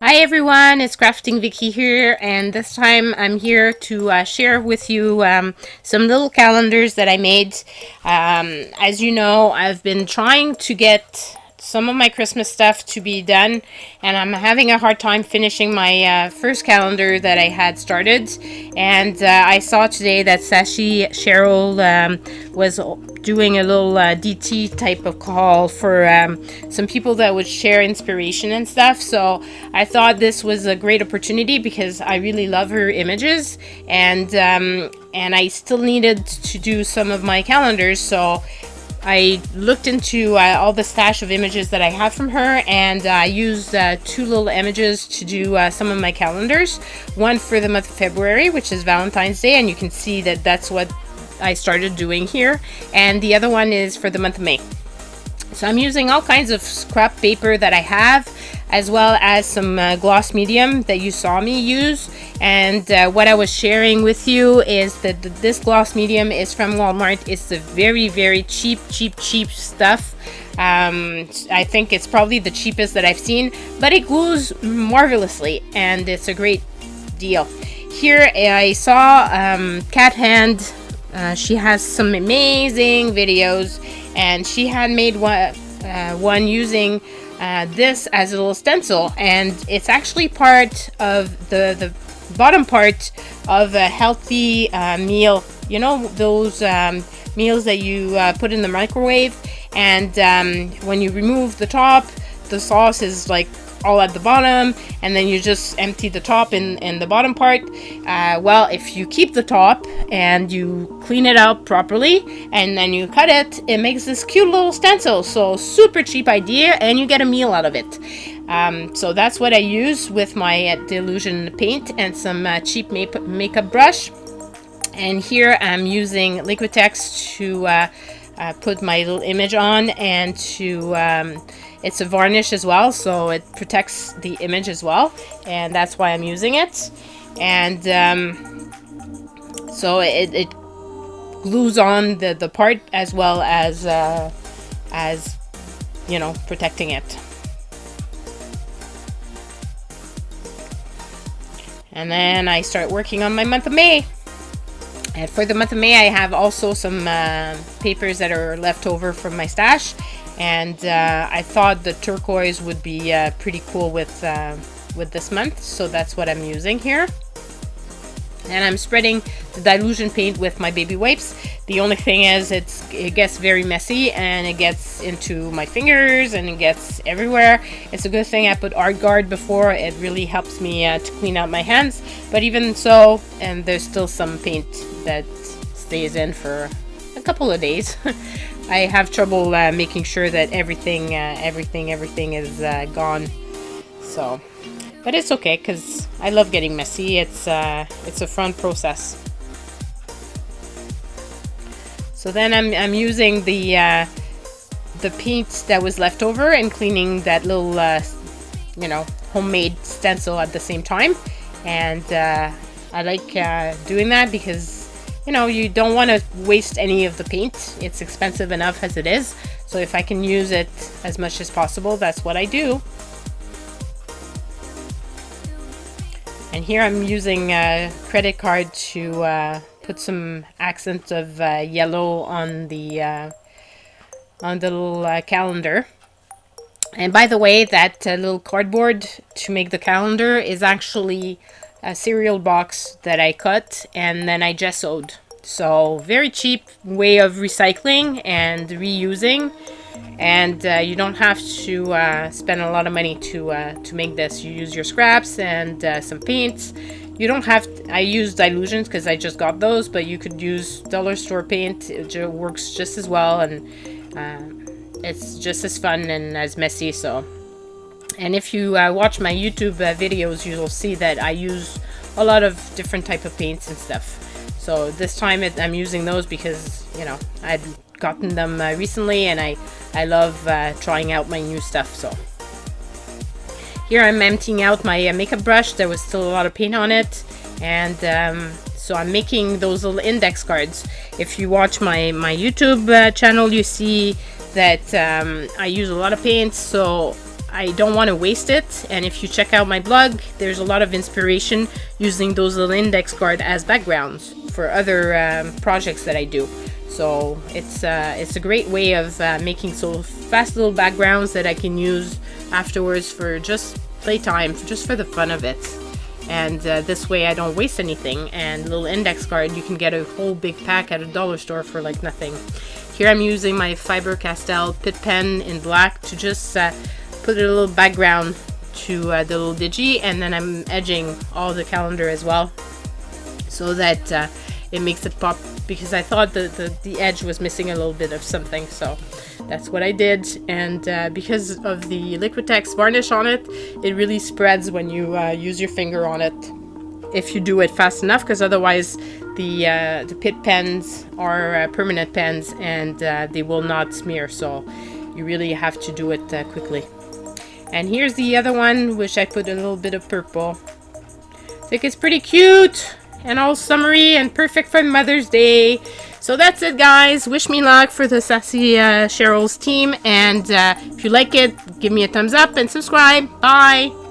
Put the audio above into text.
Hi everyone, it's Crafting Vicky here, and this time I'm here to share with you some little calendars that I made. As you know, I've been trying to get some of my Christmas stuff to be done, and I'm having a hard time finishing my first calendar that I had started. And I saw today that Sassy Cheryl was doing a little DT type of call for some people that would share inspiration and stuff. So I thought this was a great opportunity because I really love her images, and I still needed to do some of my calendars. So I looked into all the stash of images that I have from her, and I used two little images to do some of my calendars. One for the month of February, which is Valentine's Day, and you can see that that's what I started doing here. And the other one is for the month of May. So I'm using all kinds of scrap paper that I have, as well as some gloss medium that you saw me use. And what I was sharing with you is that this gloss medium is from Walmart. It's the very cheap stuff. I think it's probably the cheapest that I've seen, but it glues marvelously, and it's a great deal. Here I saw Cat Hand. She has some amazing videos, and she had made one using this as a little stencil, and it's actually part of the bottom part of a healthy meal. You know, those meals that you put in the microwave, and when you remove the top, the sauce is like all at the bottom, and then you just empty the top in the bottom part. Well, if you keep the top and you clean it out properly and then you cut it, it makes this cute little stencil. So super cheap idea, and you get a meal out of it. So that's what I use with my Delusion paint and some cheap makeup brush. And here I'm using Liquitex to put my little image on, and to it's a varnish as well, so it protects the image as well, and that's why I'm using it. And so it glues on the part, as well as you know, protecting it. And then I start working on my month of May. And for the month of May, I have also some papers that are left over from my stash, and I thought the turquoise would be pretty cool with this month, so that's what I'm using here. And I'm spreading the Dilution paint with my baby wipes. The only thing is it gets very messy, and it gets into my fingers, and it gets everywhere. It's a good thing I put Art Guard before. It really helps me to clean out my hands. But even so, and there's still some paint that stays in for a couple of days. I have trouble making sure that everything is gone. So, but it's okay because I love getting messy. It's a fun process. So then I'm using the paint that was left over and cleaning that little you know, homemade stencil at the same time. And I like doing that because, you know, you don't want to waste any of the paint. It's expensive enough as it is. So if I can use it as much as possible, that's what I do. And here I'm using a credit card to put some accent of yellow on the little calendar. And by the way, that little cardboard to make the calendar is actually a cereal box that I cut and then I gessoed. So very cheap way of recycling and reusing, and you don't have to spend a lot of money to make this. You use your scraps and some paints. You don't have I use Dilutions because I just got those, but you could use dollar store paint. It works just as well, and it's just as fun and as messy. So, and if you watch my YouTube videos, you'll see that I use a lot of different type of paints and stuff. So this time I'm using those because, you know, I'd gotten them recently, and I love trying out my new stuff. So here I'm emptying out my makeup brush. There was still a lot of paint on it, and so I'm making those little index cards. If you watch my YouTube channel, you see that I use a lot of paints, so I don't want to waste it. And if you check out my blog, there's a lot of inspiration using those little index cards as backgrounds for other projects that I do. So it's a great way of making so fast little backgrounds that I can use afterwards for just playtime, just for the fun of it. And this way I don't waste anything. And little index card, you can get a whole big pack at a dollar store for like nothing. Here I'm using my Faber-Castell Pitt pen in black to just put a little background to the little digi, and then I'm edging all the calendar as well so that it makes it pop, because I thought the edge was missing a little bit of something. So that's what I did. And because of the Liquitex varnish on it, it really spreads when you use your finger on it, if you do it fast enough, because otherwise the Pitt pens are permanent pens and they will not smear, so you really have to do it quickly. And here's the other one, which I put a little bit of purple. I think it's pretty cute and all summery and perfect for Mother's Day. So that's it, guys. Wish me luck for the Sassy Cheryl's team, and if you like it, give me a thumbs up and subscribe. Bye!